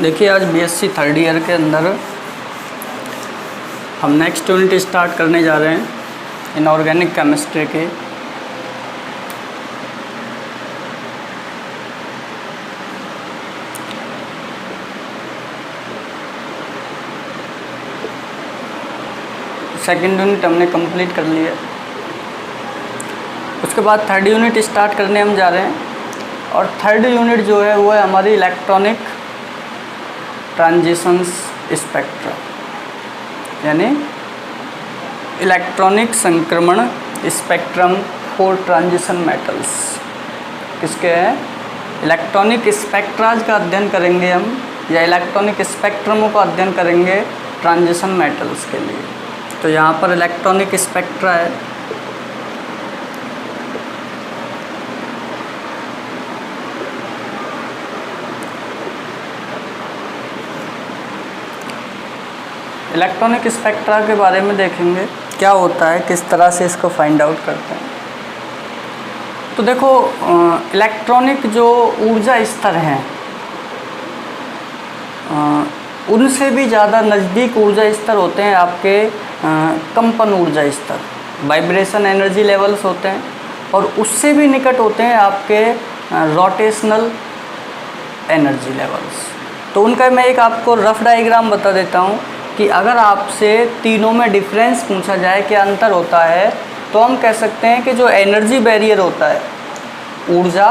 देखिए आज BSc third year के अंदर हम नेक्स्ट यूनिट स्टार्ट करने जा रहे हैं इनऑर्गेनिक केमिस्ट्री के। सेकेंड यूनिट हमने कंप्लीट कर लिया, उसके बाद थर्ड यूनिट स्टार्ट करने हम जा रहे हैं। और थर्ड यूनिट जो है वो है हमारी इलेक्ट्रॉनिक ट्रांजिशंस स्पेक्ट्रा, यानी इलेक्ट्रॉनिक संक्रमण स्पेक्ट्रम फॉर ट्रांजिशन मेटल्स। किसके हैं? इलेक्ट्रॉनिक स्पेक्ट्राज का अध्ययन करेंगे हम, या इलेक्ट्रॉनिक स्पेक्ट्रमों का अध्ययन करेंगे ट्रांजिशन मेटल्स के लिए। तो यहाँ पर इलेक्ट्रॉनिक स्पेक्ट्रा है। इलेक्ट्रॉनिक स्पेक्ट्रा के बारे में देखेंगे क्या होता है, किस तरह से इसको फाइंड आउट करते हैं। तो देखो, इलेक्ट्रॉनिक जो ऊर्जा स्तर हैं उनसे भी ज़्यादा नज़दीक ऊर्जा स्तर होते हैं आपके कंपन ऊर्जा स्तर, वाइब्रेशन एनर्जी लेवल्स होते हैं। और उससे भी निकट होते हैं आपके रोटेशनल एनर्जी लेवल्स। तो उनका मैं एक आपको रफ डायग्राम बता देता हूँ कि अगर आपसे तीनों में डिफरेंस पूछा जाए, क्या अंतर होता है, तो हम कह सकते हैं कि जो एनर्जी बैरियर होता है, ऊर्जा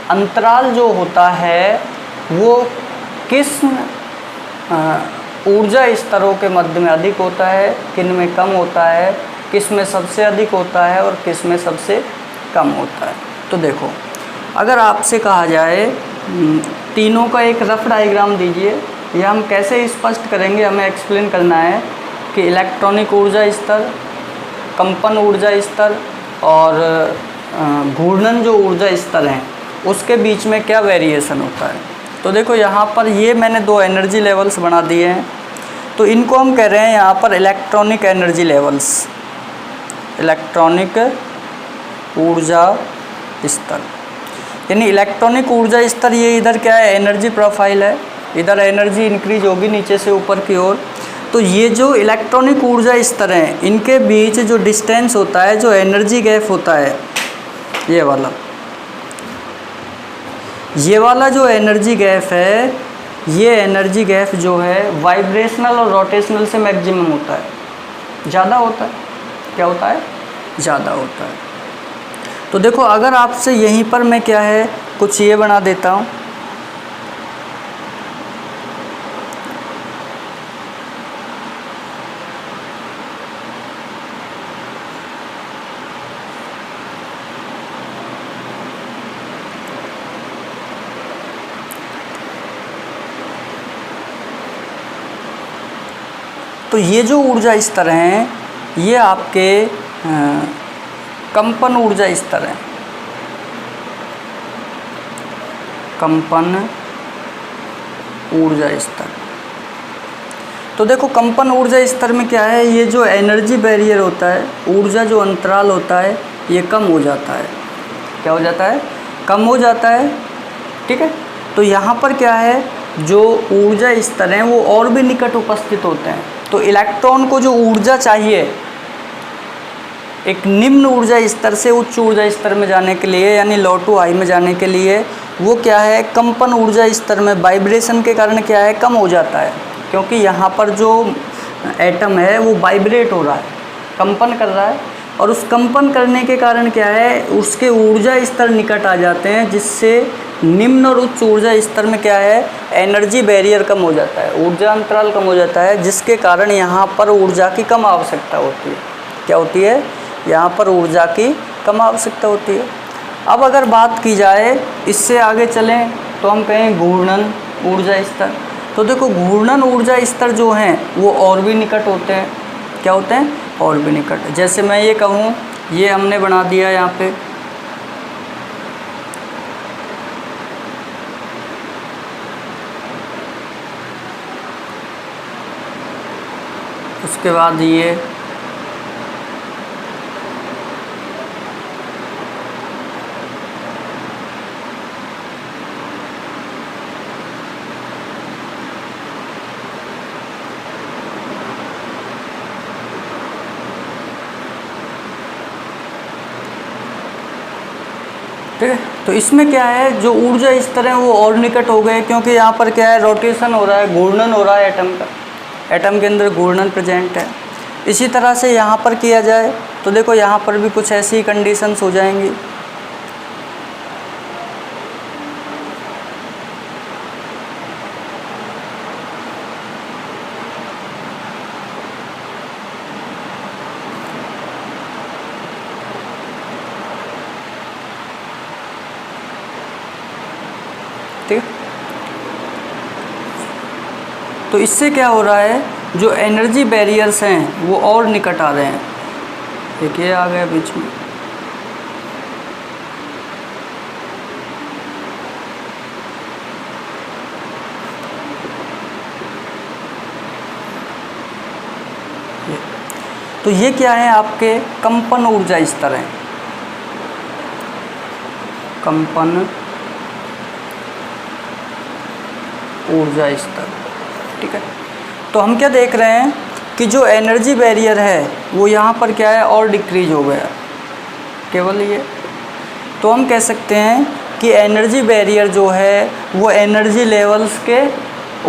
अंतराल जो होता है, वो किस ऊर्जा स्तरों के मध्य में अधिक होता है, किन में कम होता है, किस में सबसे अधिक होता है और किस में सबसे कम होता है। तो देखो, अगर आपसे कहा जाए तीनों का एक रफ डायग्राम दीजिए, यह हम कैसे स्पष्ट करेंगे, हमें एक्सप्लेन करना है कि इलेक्ट्रॉनिक ऊर्जा स्तर, कंपन ऊर्जा स्तर और घूर्णन जो ऊर्जा स्तर हैं उसके बीच में क्या वेरिएशन होता है। तो देखो यहाँ पर ये मैंने दो एनर्जी लेवल्स बना दिए हैं, तो इनको हम कह रहे हैं यहाँ पर इलेक्ट्रॉनिक एनर्जी लेवल्स, इलेक्ट्रॉनिक ऊर्जा स्तर। यानी इलेक्ट्रॉनिक ऊर्जा स्तर ये इधर क्या है, एनर्जी प्रोफाइल है, इधर एनर्जी इंक्रीज होगी नीचे से ऊपर की ओर। तो ये जो इलेक्ट्रॉनिक ऊर्जा स्तर हैं इनके बीच जो डिस्टेंस होता है, जो एनर्जी गैप होता है, ये वाला जो एनर्जी गैप है, ये एनर्जी गैप जो है वाइब्रेशनल और रोटेशनल से मैक्सिमम होता है, ज़्यादा होता है। क्या होता है? ज़्यादा होता है। तो देखो, अगर आपसे यहीं पर मैं क्या है कुछ ये बना देता हूँ, तो ये जो ऊर्जा स्तर हैं ये आपके कंपन ऊर्जा स्तर हैं, कंपन ऊर्जा स्तर। तो देखो, कंपन ऊर्जा स्तर में क्या है, ये जो एनर्जी बैरियर होता है, ऊर्जा जो अंतराल होता है, ये कम हो जाता है। क्या हो जाता है? कम हो जाता है। ठीक है। तो यहाँ पर क्या है, जो ऊर्जा स्तर हैं वो और भी निकट उपस्थित होते हैं। तो इलेक्ट्रॉन को जो ऊर्जा चाहिए एक निम्न ऊर्जा स्तर से उच्च ऊर्जा स्तर में जाने के लिए, यानी लो टू हाई में जाने के लिए, वो क्या है, कंपन ऊर्जा स्तर में वाइब्रेशन के कारण क्या है, कम हो जाता है। क्योंकि यहाँ पर जो एटम है वो वाइब्रेट हो रहा है, कंपन कर रहा है, और उस कंपन करने के कारण क्या है, उसके ऊर्जा स्तर निकट आ जाते हैं, जिससे निम्न और उच्च ऊर्जा स्तर में क्या है, एनर्जी बैरियर कम हो जाता है, ऊर्जा अंतराल कम हो जाता है, जिसके कारण यहाँ पर ऊर्जा की कम आवश्यकता होती है। क्या होती है? यहाँ पर ऊर्जा की कम आवश्यकता होती है। अब अगर बात की जाए, इससे आगे चलें तो हम कहें घूर्णन ऊर्जा स्तर। तो देखो, घूर्णन ऊर्जा स्तर जो हैं वो और भी निकट होते हैं। क्या होते हैं? और भी निकट। जैसे मैं ये कहूँ, ये हमने बना दिया यहाँ पे, उसके बाद ये, ठीक है। तो इसमें क्या है, जो ऊर्जा स्तर है वो और निकट हो गए, क्योंकि यहाँ पर क्या है, रोटेशन हो रहा है, घूर्णन हो रहा है एटम का, एटम के अंदर घूर्णन प्रेजेंट है। इसी तरह से यहाँ पर किया जाए तो देखो यहाँ पर भी कुछ ऐसी कंडीशंस हो जाएंगी। ठीक है। तो इससे क्या हो रहा है, जो एनर्जी बैरियर्स हैं वो और निकट आ रहे हैं। देखिए आ गया बीच में, तो ये क्या है, आपके कंपन ऊर्जा स्तर हैं, कंपन ऊर्जा स्तर। ठीक है। तो हम क्या देख रहे हैं कि जो एनर्जी बैरियर है वो यहाँ पर क्या है, और डिक्रीज हो गया, केवल ये। तो हम कह सकते हैं कि एनर्जी बैरियर जो है वो एनर्जी लेवल्स के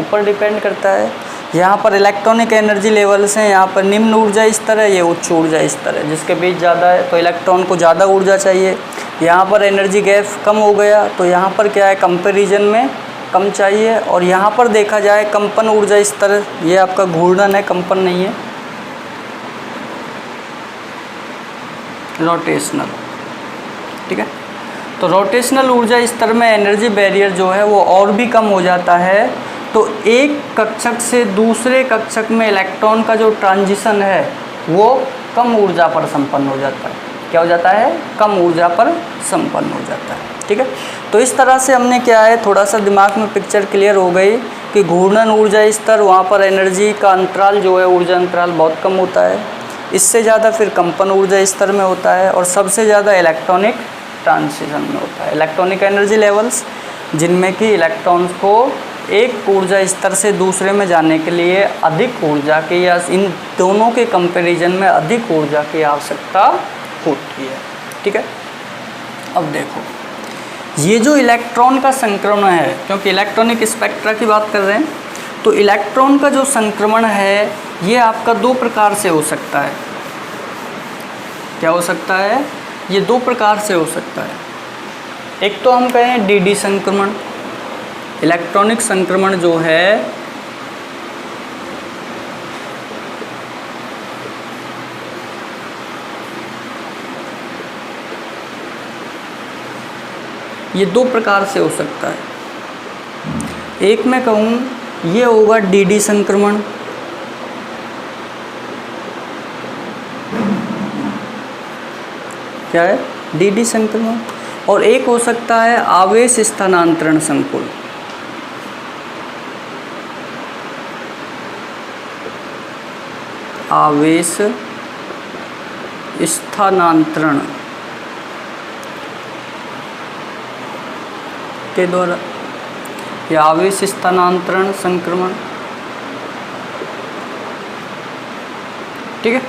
ऊपर डिपेंड करता है। यहाँ पर इलेक्ट्रॉनिक एनर्जी लेवल्स हैं, यहाँ पर निम्न ऊर्जा स्तर है, ये उच्च ऊर्जा स्तर है, जिसके बीच ज़्यादा है तो इलेक्ट्रॉन को ज़्यादा ऊर्जा चाहिए। यहाँ पर एनर्जी गैप कम हो गया तो यहाँ पर क्या है, कंपैरिजन में कम चाहिए। और यहाँ पर देखा जाए कंपन ऊर्जा स्तर, ये आपका घूर्णन है, कंपन नहीं है, रोटेशनल। ठीक है। तो रोटेशनल ऊर्जा स्तर में एनर्जी बैरियर जो है वो और भी कम हो जाता है। तो एक कक्षक से दूसरे कक्षक में इलेक्ट्रॉन का जो ट्रांजिशन है वो कम ऊर्जा पर संपन्न हो जाता है। क्या हो जाता है, कम ऊर्जा पर संपन्न हो जाता है। ठीक है। तो इस तरह से हमने क्या है, थोड़ा सा दिमाग में पिक्चर क्लियर हो गई कि घूर्णन ऊर्जा स्तर, वहाँ पर एनर्जी का अंतराल जो है, ऊर्जा अंतराल बहुत कम होता है। इससे ज़्यादा फिर कंपन ऊर्जा स्तर में होता है, और सबसे ज़्यादा इलेक्ट्रॉनिक ट्रांजिशन में होता है, इलेक्ट्रॉनिक एनर्जी लेवल्स, जिनमें कि इलेक्ट्रॉन्स को एक ऊर्जा स्तर से दूसरे में जाने के लिए अधिक ऊर्जा की, या इन दोनों के कंपैरिजन में अधिक ऊर्जा की आवश्यकता होती है। ठीक है। अब देखो ये जो इलेक्ट्रॉन का संक्रमण है, क्योंकि इलेक्ट्रॉनिक स्पेक्ट्रा की बात कर रहे हैं, तो इलेक्ट्रॉन का जो संक्रमण है ये आपका दो प्रकार से हो सकता है। क्या हो सकता है, ये दो प्रकार से हो सकता है। एक तो हम कहें डीडी संक्रमण, इलेक्ट्रॉनिक संक्रमण जो है ये दो प्रकार से हो सकता है। एक मैं कहूँ ये होगा डीडी संक्रमण, क्या है, डीडी संक्रमण। और एक हो सकता है आवेश स्थानांतरण संकुल, आवेश स्थानांतरण के द्वारा, या आवेश स्थानांतरण संक्रमण। ठीक है।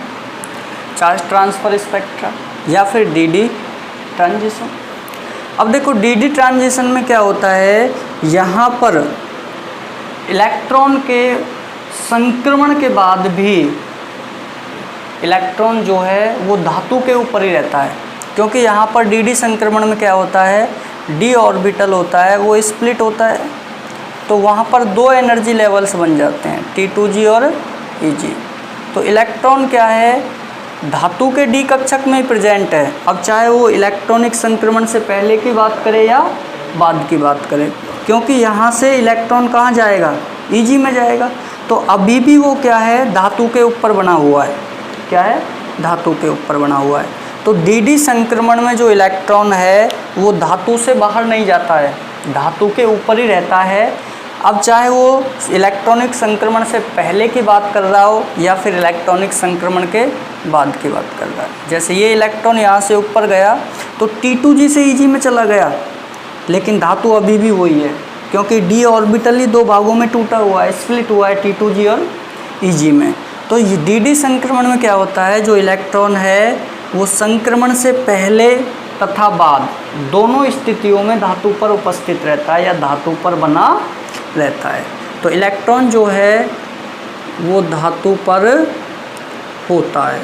चार्ज ट्रांसफर स्पेक्ट्रा या फिर डीडी ट्रांजिशन। अब देखो डीडी ट्रांजिशन में क्या होता है, यहाँ पर इलेक्ट्रॉन के संक्रमण के बाद भी इलेक्ट्रॉन जो है वो धातु के ऊपर ही रहता है, क्योंकि यहाँ पर डीडी संक्रमण में क्या होता है, डी ऑर्बिटल होता है वो स्प्लिट होता है, तो वहाँ पर दो एनर्जी लेवल्स बन जाते हैं, T2G और EG। तो इलेक्ट्रॉन क्या है, धातु के डी कक्षक में प्रेजेंट है। अब चाहे वो इलेक्ट्रॉनिक संक्रमण से पहले की बात करें या बाद की बात करें, क्योंकि यहाँ से इलेक्ट्रॉन कहाँ जाएगा, EG में जाएगा। तो अभी भी वो क्या है, धातु के ऊपर बना हुआ है। क्या है, धातु के ऊपर बना हुआ है। तो डीडी संक्रमण में जो इलेक्ट्रॉन है वो धातु से बाहर नहीं जाता है, धातु के ऊपर ही रहता है। अब चाहे वो इलेक्ट्रॉनिक संक्रमण से पहले की बात कर रहा हो या फिर इलेक्ट्रॉनिक संक्रमण के बाद की बात कर रहा है। जैसे ये इलेक्ट्रॉन यहाँ से ऊपर गया तो T2G से EG में चला गया, लेकिन धातु अभी भी वही है, क्योंकि डी ऑर्बिटल ही दो भागों में टूटा हुआ है, स्प्लिट हुआ है T2G और EG में। तो ये डीडी संक्रमण में क्या होता है, जो इलेक्ट्रॉन है वो संक्रमण से पहले तथा बाद दोनों स्थितियों में धातु पर उपस्थित रहता है या धातु पर बना रहता है। तो इलेक्ट्रॉन जो है वो धातु पर होता है,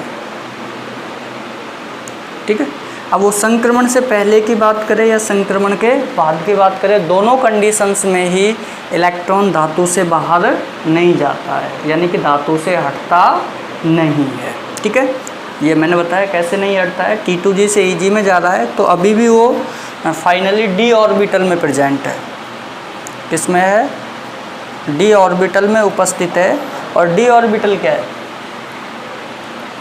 ठीक है। अब वो संक्रमण से पहले की बात करें या संक्रमण के बाद की बात करें, दोनों कंडीशंस में ही इलेक्ट्रॉन धातु से बाहर नहीं जाता है, यानी कि धातु से हटता नहीं है, ठीक है। ये मैंने बताया कैसे नहीं हटता है। T2G से Eg में जा रहा है तो अभी भी वो फाइनली d ऑर्बिटल में प्रेजेंट है। किसमें है? d ऑर्बिटल में उपस्थित है। और d ऑर्बिटल क्या है?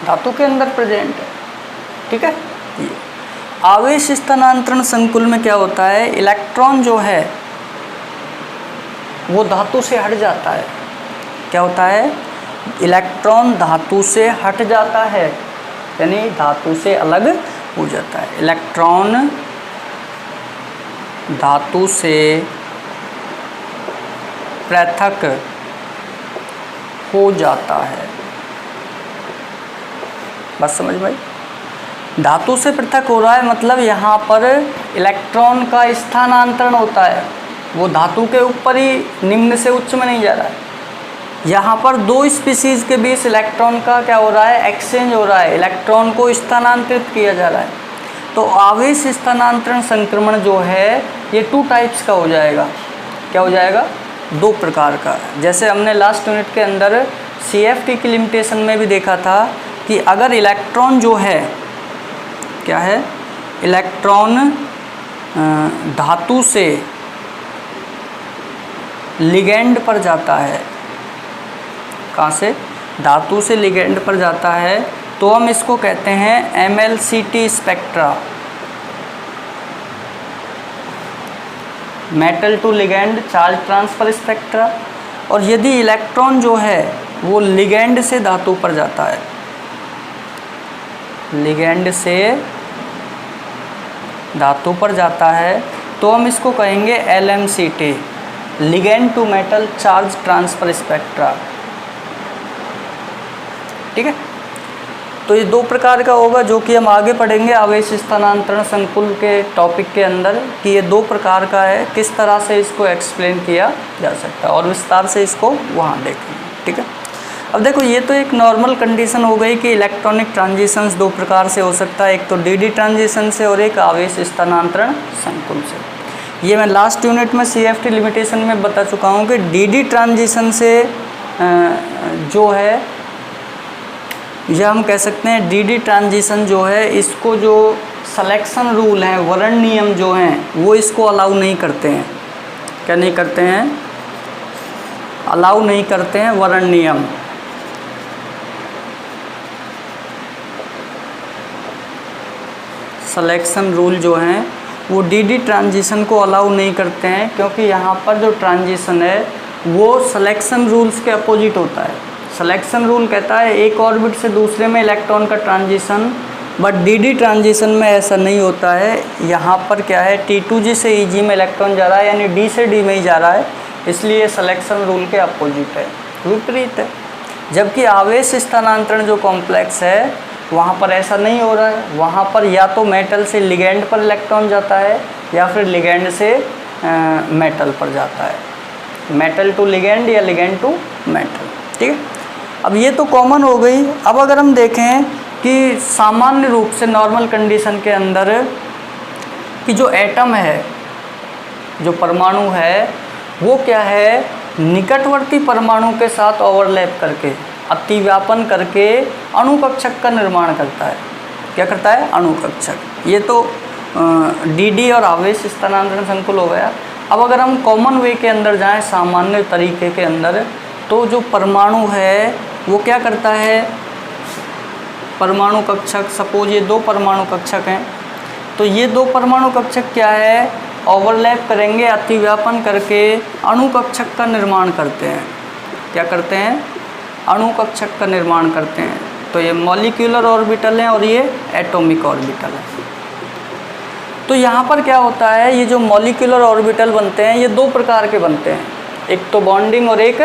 धातु के अंदर प्रेजेंट है, ठीक है। ये आवेश स्थानांतरण संकुल में क्या होता है, इलेक्ट्रॉन जो है वो धातु से हट जाता है। क्या होता है? इलेक्ट्रॉन धातु से हट जाता है, यानी धातु से अलग हो जाता है। इलेक्ट्रॉन धातु से पृथक हो जाता है। बस समझ भाई, धातु से पृथक हो रहा है मतलब यहाँ पर इलेक्ट्रॉन का स्थानांतरण होता है, वो धातु के ऊपर ही निम्न से उच्च में नहीं जा रहा है। यहाँ पर दो स्पीसीज के बीच इलेक्ट्रॉन का क्या हो रहा है, एक्सचेंज हो रहा है, इलेक्ट्रॉन को स्थानांतरित किया जा रहा है। तो आवेश स्थानांतरण संक्रमण जो है ये 2 टाइप्स का हो जाएगा। क्या हो जाएगा? 2 प्रकार का। जैसे हमने लास्ट यूनिट के अंदर CFT की लिमिटेशन में भी देखा था कि अगर इलेक्ट्रॉन जो है क्या है, इलेक्ट्रॉन धातु से लिगेंड पर जाता है, कहाँ से? धातु से लिगेंड पर जाता है, तो हम इसको कहते हैं MLCT spectra, metal to ligand charge transfer spectra. और यदि इलेक्ट्रॉन जो है वो लिगेंड से धातु पर जाता है, लिगेंड से धातु पर जाता है, तो हम इसको कहेंगे LMCT, ligand to metal charge transfer spectra, ठीक है। तो ये 2 प्रकार का होगा जो कि हम आगे पढ़ेंगे आवेश स्थानांतरण संकुल के टॉपिक के अंदर, कि ये 2 प्रकार का है, किस तरह से इसको एक्सप्लेन किया जा सकता है और विस्तार से इसको वहाँ देखेंगे, ठीक है। अब देखो, ये तो एक नॉर्मल कंडीशन हो गई कि इलेक्ट्रॉनिक ट्रांजिशंस 2 प्रकार से हो सकता है, एक तो DD ट्रांजिशन से और एक आवेश स्थानांतरण संकुल से। ये मैं लास्ट यूनिट में CFT लिमिटेशन में बता चुका हूँ कि DD ट्रांजिशन से जो है, या हम कह सकते हैं DD ट्रांजिशन जो है, इसको जो सिलेक्शन रूल हैं, वर्ण नियम जो हैं, वो इसको अलाउ नहीं करते हैं। क्या नहीं करते हैं? अलाउ नहीं करते हैं वर्ण नियम। सिलेक्शन रूल जो हैं वो DD ट्रांजिशन को अलाउ नहीं करते हैं, क्योंकि यहाँ पर जो ट्रांजिशन है वो सिलेक्शन रूल्स के अपोजिट होता है। सिलेक्शन रूल कहता है एक ऑर्बिट से दूसरे में इलेक्ट्रॉन का ट्रांजिशन, बट DD ट्रांजिशन में ऐसा नहीं होता है। यहाँ पर क्या है, T2G से Eg में इलेक्ट्रॉन जा रहा है, यानी D से D में ही जा रहा है, इसलिए सिलेक्शन रूल के अपोजिट है, विपरीत है। जबकि आवेश स्थानांतरण जो कॉम्प्लेक्स है वहाँ पर ऐसा नहीं हो रहा है, वहाँ पर या तो मेटल से लिगेंड पर इलेक्ट्रॉन जाता है या फिर लिगेंड से मेटल पर जाता है, मेटल टू लिगेंड या लिगेंड टू मेटल, ठीक है। अब ये तो कॉमन हो गई। अब अगर हम देखें कि सामान्य रूप से नॉर्मल कंडीशन के अंदर कि जो एटम है, जो परमाणु है, वो क्या है, निकटवर्ती परमाणु के साथ ओवरलैप करके, अतिव्यापन करके अणुकक्षक का निर्माण करता है। क्या करता है? अणुकक्षक। ये तो DD और आवेश स्थानांतरण संकुल हो गया। अब अगर हम कॉमन वे के अंदर जाएं, सामान्य तरीके के अंदर, तो जो परमाणु है वो क्या करता है, परमाणु कक्षक, सपोज ये 2 परमाणु कक्षक हैं, तो ये 2 परमाणु कक्षक क्या है, ओवरलैप करेंगे, अतिव्यापन करके अणुकक्षक का निर्माण करते हैं। क्या करते हैं? अणुकक्षक का निर्माण करते हैं। तो ये मॉलिक्यूलर ऑर्बिटल हैं और ये एटॉमिक ऑर्बिटल है। तो यहाँ पर क्या होता है, ये जो मॉलिक्यूलर ऑर्बिटल बनते हैं ये 2 प्रकार के बनते हैं, एक तो बॉन्डिंग और एक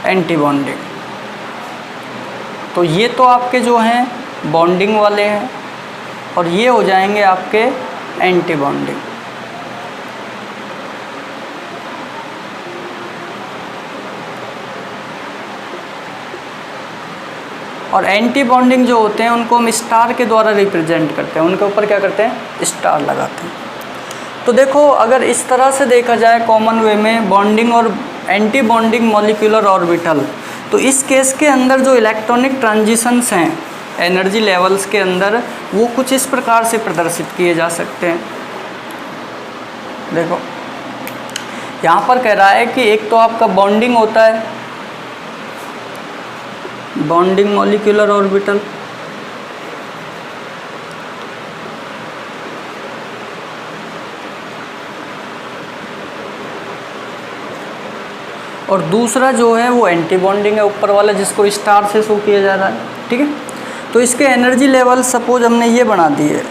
एंटी बॉन्डिंग। तो ये तो आपके जो हैं बॉन्डिंग वाले हैं, और ये हो जाएंगे आपके एंटी बॉन्डिंग। और एंटी बॉन्डिंग जो होते हैं उनको हम स्टार के द्वारा रिप्रेजेंट करते हैं, उनके ऊपर क्या करते हैं, स्टार लगाते हैं। तो देखो अगर इस तरह से देखा जाए कॉमन वे में बॉन्डिंग और एंटी बॉन्डिंग मॉलिक्यूलर ऑर्बिटल, तो इस केस के अंदर जो इलेक्ट्रॉनिक ट्रांजिशंस हैं एनर्जी लेवल्स के अंदर, वो कुछ इस प्रकार से प्रदर्शित किए जा सकते हैं। देखो यहाँ पर कह रहा है कि एक तो आपका बॉन्डिंग होता है, बॉन्डिंग मॉलिक्यूलर ऑर्बिटल, और दूसरा जो है वो एंटी बॉन्डिंग है, ऊपर वाला जिसको स्टार से शो किया जा रहा है। ठीक है, तो इसके एनर्जी लेवल सपोज हमने ये बना दिए,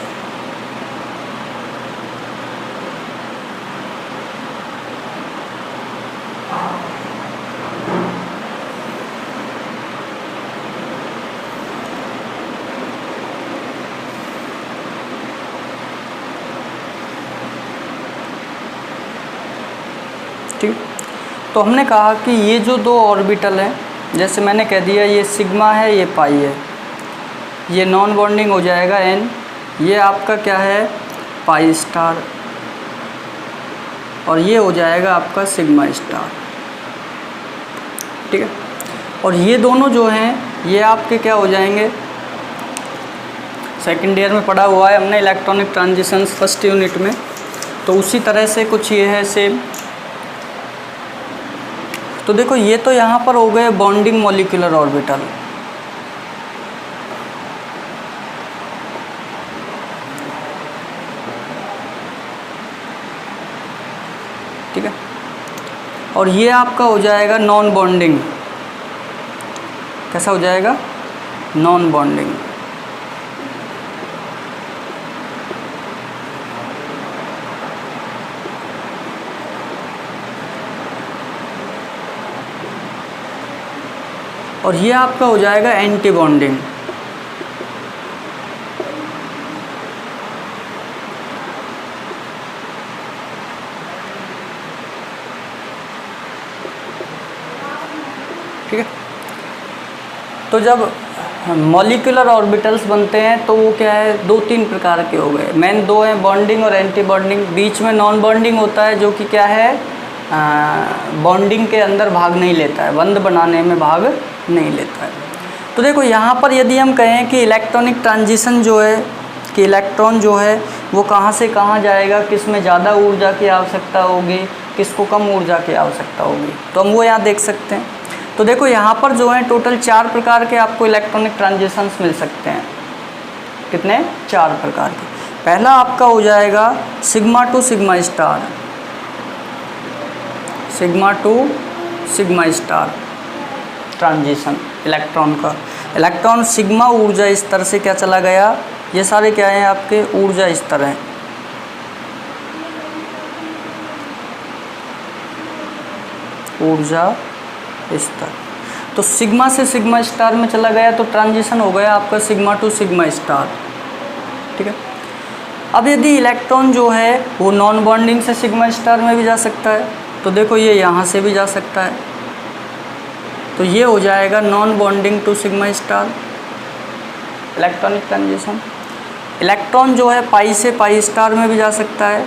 ठीक। तो हमने कहा कि ये जो दो ऑर्बिटल हैं, जैसे मैंने कह दिया ये सिग्मा है, ये पाई है, ये नॉन बॉन्डिंग हो जाएगा एन, ये आपका क्या है पाई स्टार, और ये हो जाएगा आपका सिग्मा स्टार। ठीक है, और ये दोनों जो हैं ये आपके क्या हो जाएंगे, सेकेंड ईयर में पढ़ा हुआ है हमने इलेक्ट्रॉनिक ट्रांजिशंस फर्स्ट यूनिट में, तो उसी तरह से कुछ ये है सेम। तो देखो ये तो यहाँ पर हो गए बॉन्डिंग मॉलिक्यूलर ऑर्बिटल, ठीक है, और ये आपका हो जाएगा नॉन बॉन्डिंग। कैसा हो जाएगा, नॉन बॉन्डिंग। और ये आपका हो जाएगा एंटी बॉन्डिंग। ठीक है, तो जब मॉलिक्यूलर ऑर्बिटल्स बनते हैं तो वो क्या है, दो तीन प्रकार के हो गए, मेन दो हैं, बॉन्डिंग और एंटी बॉन्डिंग। बीच में नॉन बॉन्डिंग होता है जो कि क्या है, बॉन्डिंग के अंदर भाग नहीं लेता है, बंध बनाने में भाग नहीं लेता है। तो देखो यहाँ पर यदि हम कहें कि इलेक्ट्रॉनिक ट्रांजिशन जो है, कि इलेक्ट्रॉन जो है वो कहाँ से कहाँ जाएगा, किस में ज़्यादा ऊर्जा की आवश्यकता होगी, किसको कम ऊर्जा की आवश्यकता होगी, तो हम वो यहाँ देख सकते हैं। तो देखो यहाँ पर जो है टोटल 4 प्रकार के आपको इलेक्ट्रॉनिक ट्रांजिशंस मिल सकते हैं। कितने, 4 प्रकार के। पहला आपका हो जाएगा sigma to sigma star, sigma to sigma star transition electron का। इलेक्ट्रॉन सिग्मा ऊर्जा स्तर से क्या चला गया, ये सारे क्या हैं आपके ऊर्जा स्तर हैं। ऊर्जा स्तर, तो सिग्मा से सिग्मा स्टार में चला गया तो ट्रांजिशन हो गया आपका सिग्मा टू सिग्मा स्टार। ठीक है, अब यदि इलेक्ट्रॉन जो है वो नॉन बॉन्डिंग से सिग्मा स्टार में भी जा सकता है, तो देखो ये यहाँ से भी जा सकता है, तो ये हो जाएगा non bonding to sigma star electronic transition. Electron जो है पाई से पाई स्टार में भी जा सकता है,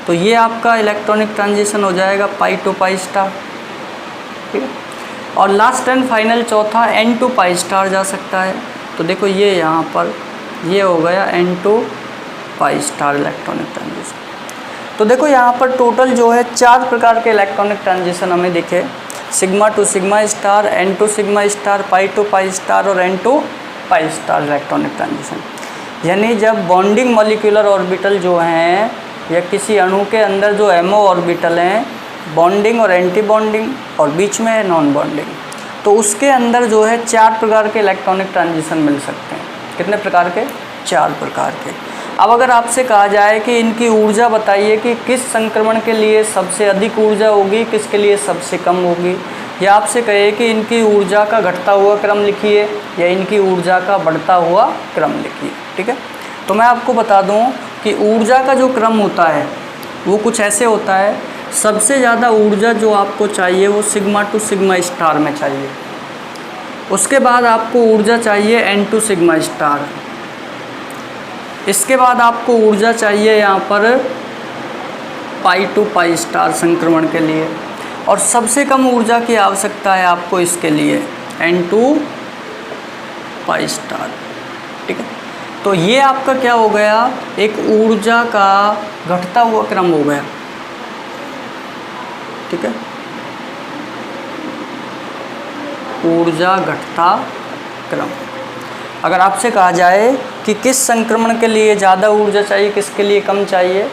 तो ये आपका इलेक्ट्रॉनिक ट्रांजिशन हो जाएगा पाई टू पाई स्टार। ठीक है, और लास्ट एंड फाइनल चौथा एन टू पाई स्टार जा सकता है, तो देखो ये यहाँ पर ये हो गया N to pi star electronic transition. तो देखो यहाँ पर टोटल जो है 4 प्रकार के इलेक्ट्रॉनिक ट्रांजिशन हमें दिखे, sigma to sigma star, n to sigma star, pi to pi star और n to pi star electronic transition. यानी जब बॉन्डिंग मॉलिक्यूलर ऑर्बिटल जो हैं या किसी अणु के अंदर जो एमओ ऑर्बिटल हैं, बॉन्डिंग और एंटी बॉन्डिंग और बीच में है नॉन बॉन्डिंग, तो उसके अंदर जो है 4 प्रकार के इलेक्ट्रॉनिक ट्रांजिशन मिल सकते हैं। कितने प्रकार के, 4 प्रकार के। अब अगर आपसे कहा जाए कि इनकी ऊर्जा बताइए कि किस संक्रमण के लिए सबसे अधिक ऊर्जा होगी, किसके लिए सबसे कम होगी, या आपसे कहे कि इनकी ऊर्जा का घटता हुआ क्रम लिखिए या इनकी ऊर्जा का बढ़ता हुआ क्रम लिखिए। ठीक है, तो मैं आपको बता दूं कि ऊर्जा का जो क्रम होता है वो कुछ ऐसे होता है। सबसे ज़्यादा ऊर्जा जो आपको चाहिए वो सिग्मा टू सिग्मा स्टार में चाहिए। उसके बाद आपको ऊर्जा चाहिए n टू सिग्मा स्टार। इसके बाद आपको ऊर्जा चाहिए यहाँ पर पाई टू पाई स्टार संक्रमण के लिए। और सबसे कम ऊर्जा की आवश्यकता है आपको इसके लिए n टू पाई स्टार। ठीक है, तो ये आपका क्या हो गया, एक ऊर्जा का घटता हुआ क्रम हो गया। ठीक है, ऊर्जा घटता क्रम। अगर आपसे कहा जाए कि किस संक्रमण के लिए ज़्यादा ऊर्जा चाहिए, किसके लिए कम चाहिए,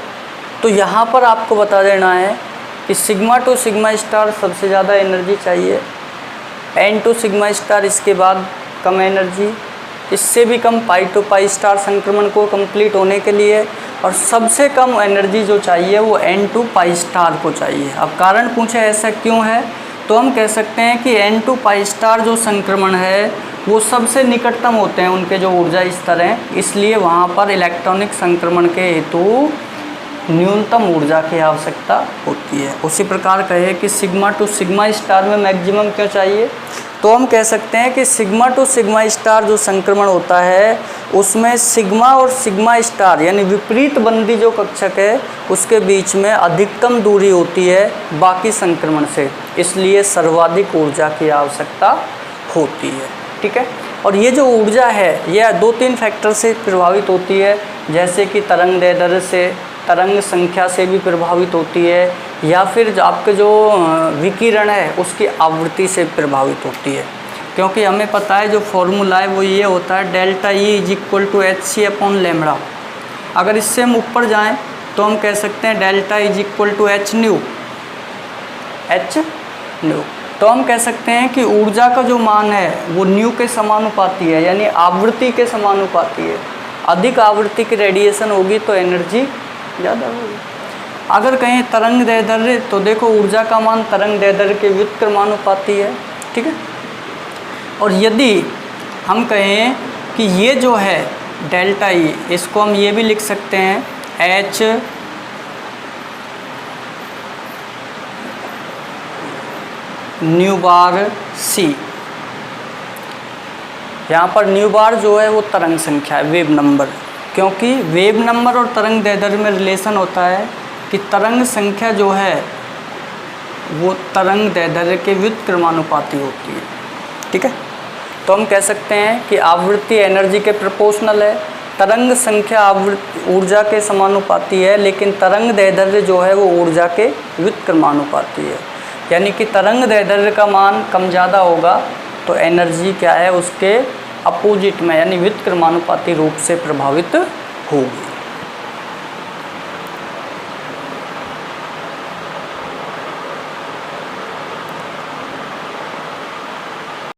तो यहाँ पर आपको बता देना है कि सिग्मा टू सिग्मा स्टार सबसे ज़्यादा एनर्जी चाहिए, n टू सिग्मा स्टार इसके बाद कम एनर्जी, इससे भी कम पाई टू पाई स्टार संक्रमण को कंप्लीट होने के लिए, और सबसे कम एनर्जी जो चाहिए वो n टू पाई स्टार को चाहिए। अब कारण पूछे ऐसा क्यों है, तो हम कह सकते हैं कि n टू पाई स्टार जो संक्रमण है वो सबसे निकटतम होते हैं, उनके जो ऊर्जा स्तर हैं, इसलिए वहाँ पर इलेक्ट्रॉनिक संक्रमण के हेतु न्यूनतम ऊर्जा की आवश्यकता होती है। उसी प्रकार कहे कि सिग्मा टू सिग्मा स्टार में मैक्सिमम क्यों चाहिए, तो हम कह सकते हैं कि सिग्मा टू सिग्मा स्टार जो संक्रमण होता है उसमें सिग्मा और सिग्मा स्टार यानी विपरीत बंदी जो कक्षक है उसके बीच में अधिकतम दूरी होती है बाकी संक्रमण से, इसलिए सर्वाधिक ऊर्जा की आवश्यकता होती है। ठीक है, और ये जो ऊर्जा है यह 2-3 फैक्टर से प्रभावित होती है, जैसे कि तरंग दैर्ध्य से, तरंग संख्या से भी प्रभावित होती है, या फिर आपके जो विकिरण है उसकी आवृत्ति से प्रभावित होती है। क्योंकि हमें पता है जो फॉर्मूला है वो ये होता है delta E is equal to H C upon lambda. अगर इससे हम ऊपर जाएं तो हम कह सकते हैं delta is equal to H nu. तो हम कह सकते हैं कि ऊर्जा का जो मान है वो न्यू के समानुपाती है, यानी आवृत्ति के समानुपाती है। अधिक आवृत्ति की रेडिएशन होगी तो एनर्जी ज़्यादा होगी। अगर कहें तरंग दैर्ध्य, तो देखो ऊर्जा का मान तरंग दैर्ध्य के व्युत्क्रमानुपाती है। ठीक है, और यदि हम कहें कि ये जो है डेल्टा ई, इसको हम ये भी लिख सकते हैं एच न्यू बार सी। यहाँ पर न्यू बार जो है वो तरंग संख्या है, वेव नंबर, क्योंकि वेव नंबर और तरंग दैर्ध्य में रिलेशन होता है कि तरंग संख्या जो है वो तरंग दैर्ध्य के व्युत्क्रमानुपाती होती है। ठीक है, तो हम कह सकते हैं कि आवृत्ति एनर्जी के प्रोपोर्शनल है, तरंग संख्या ऊर्जा के समानुपाती है, लेकिन तरंग दैर्ध्य जो है वो ऊर्जा के व्युत्क्रमानुपाती है। यानी कि तरंग दैर्ध्य का मान कम ज़्यादा होगा तो एनर्जी क्या है उसके अपोजिट में यानी व्युत्क्रमानुपाती रूप से प्रभावित होगी।